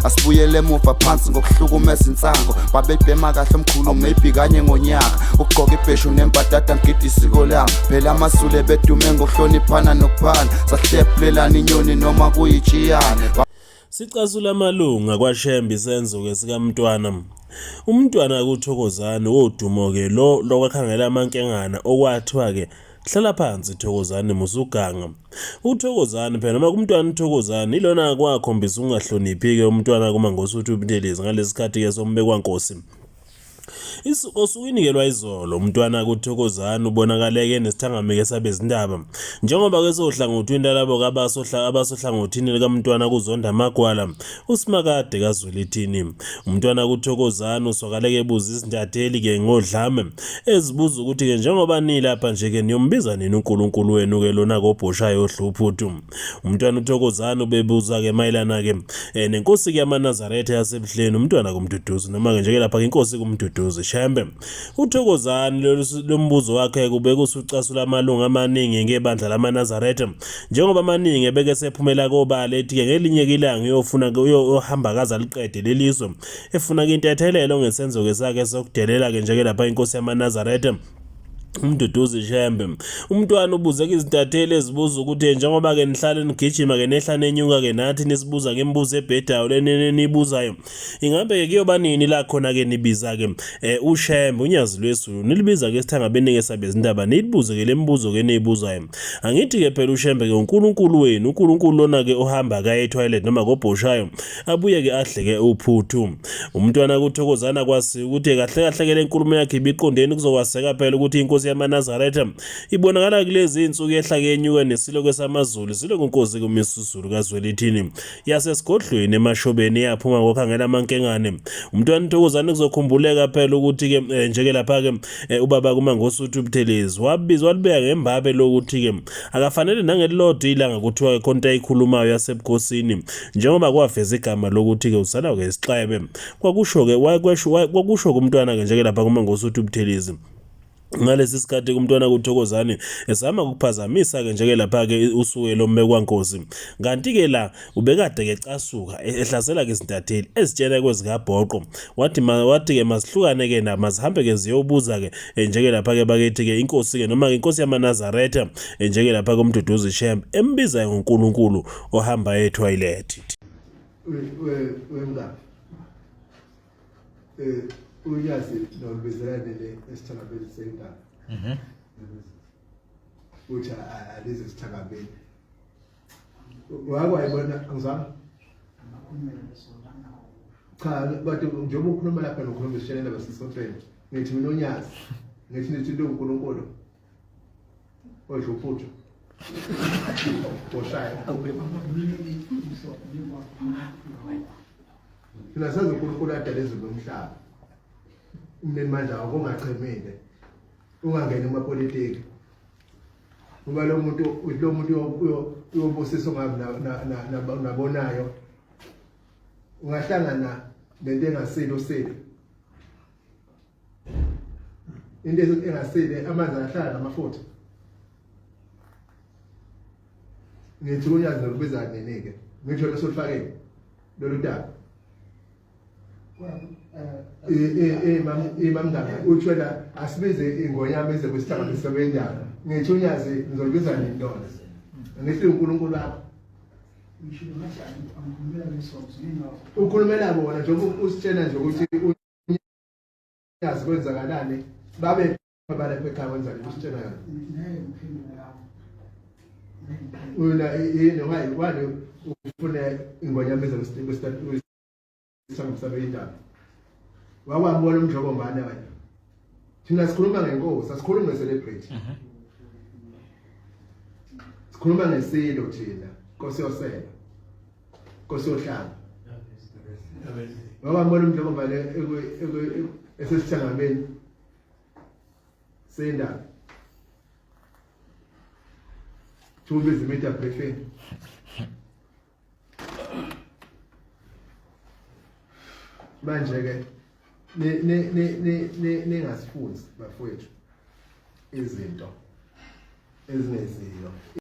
Asibuyele emuva phansi ngokuhlukumeza insango babebhema kahle omkhulu maybe kanye ngonyaka ugqoka ibheshu nembadada ngidi isiko lami phela amasule bedume ngokuhloniphana nokuphana sahlephulelana inyoni noma kuyijiyane. Sicasula amalunga kwaShembe isenzo sikaMntwana. Umntwana kuThokozane wodumo ke lo lokwakhangela amankengana okwathiwa ke hlala phansi Thokozane musuganga. UThokozane phela noma kumntwana uThokozane ilona kwakhombisa ungahloniphi ke umntwana kuMangosuthu Buthelezi ngalesikhathi ke sombekwankosi. Osukwinikelwa izolo umntwana kuThokozane ubonakaleke nesithangamike sabezindaba njengoba ke sohlangothini lalabo abasohlangothini likaMntwana kuzonda amagwala uSimakade kaZwelithini. Umntwana kuThokozane uswakaleke ebuza izintatheli ke ngodlame ezibuza ukuthi ke njengoba nilapha nje ke niyombiza nini uNkulunkulu wenu ke lona kobhoshayo ohluphuthi. Umntwana uThokozane ubebuza ke mayelana ke nenkosi ke yamaNazaretha yasebuhleni umntwana kuMduduzi noma ke njeke lapha inkosi kuMduduzi Shembe. uThokozane lombuzo wakhe kubeka usucasula amalunga amaningi ngebandla lamaNazaretha njengoba amaningi ebeke sephumela kobala ethi ke ngelinye ilanga uyofuna uyohamba kaza liqede lelizwe efuna ke intethelelo ngesenzo ke sakhe sokudelela ke njeke lapha inkosi yamaNazaretha uMduduzi Shembe. Umntwana ubuzeka izintatheli ezibuza ukuthi njengoba ke nihlale nigijima ke nehla nenyuka ke nathi nisibuza ke imibuzo ebhedayo lenibuzayo ingabe ke kuyoba nini la khona ke nibiza ke uShembe unyazi lwesizulu nilibiza ke sithangabeni ke sabezindaba nibuze ke lemibuzo ke niyibuzayo. Angithi ke phela uShembe ke uNkulunkulu wenu uNkulunkulu lona ke ohamba ka etoilet noma gobhoshayo abuye ke ahle ke uphuthu. Umntwana kuThokozane kwasi ukuthi kahle kahle ke lenkulumo yakhe ibiqondeni kuzokwaseka phela ukuthi inkosi yamaNazaretha ibonakala kulezi insuku ehla ke enyuka nesilo kwesamazulu silo kunkosi kuMisuzulu kaZwelithini yasesigodlweni emashobeni yaphuma ngokhangela amankengane. Umntwana uThokozane kuzokhumbuleka phela ukuthi ke njeke lapha ke ubaba kuMangosuthu Buthelezi wabizwa libeka ngembabe lokuthi ke akafanele nangelilodwa ilanga kuthiwa ke khonto ayikhulumayo yasebukhosini njengoba kwaveza igama lokuthi ke usala ke isixebe kwakusho ke kwakusho kumntwana ke njeke lapha kuMangosuthu Buthelezi. Ngalesi sikhathi kumntwana kuThokozane esama ukuphazamisa ke njeke lapha ke usuke lombekwankosi kanti ke la ubekade ke casuka ehlasela ke izintatheli ezitshela kwezikabhoqo wathi ke masihlukane ke namazihambe ke ziyobuza ke njeke lapha ke bakethi ke inkosi ke noma ke inkosi yamaNazaretha njeke lapha koMduduzi Shembe embiza ngoNkulunkulu ohamba etoilet. Uyazi nolibizela le esithangabeni sendaba uthi alize isithangabeni wakwayibona ngizama cha bathi njengoba ukhuluma lapha nokhuluma isishayela basisophela ngithi mina onyazi ngithi nithi uNkulunkulu ohluphuthi boshaya thina sazi uNkulunkulu adala izulu nomhlaba umneni manje akungachemile ungangena emapolitiki ngoba lo muntu uyobusisa ngabe nabonayo ungahlangana lento engasilo sile into engasile amanzi ahlala namafutha ngithi unyazi nokubiza nenike ngisho lesolifakeni lolu daba mamngaka uthwela asibize ingonyama eze kwisithangabisa bendaba ngithi unyazi ngizolibiza nintona ngithi uNkulunkulu wakho ukhulumela bona njengoba usitshela nje ukuthi unyazi kwenzakalani babe balapha ekhaya kwenza lento usitshela yona una yini wale ufuna ingonyama eze kwisithangabisa bendaba wakwambona umjobo mbane wena thina sikhuluma ngenkosi asikhulumi ngecelebrate sikhuluma ngesilo thina Nkosi yosela Nkosi yohlanga wakwambona umjobo mbane esesithangabeni sendaba thubiza imedia briefing manje ke ningasifuzi bafowethu izinto ezineziyo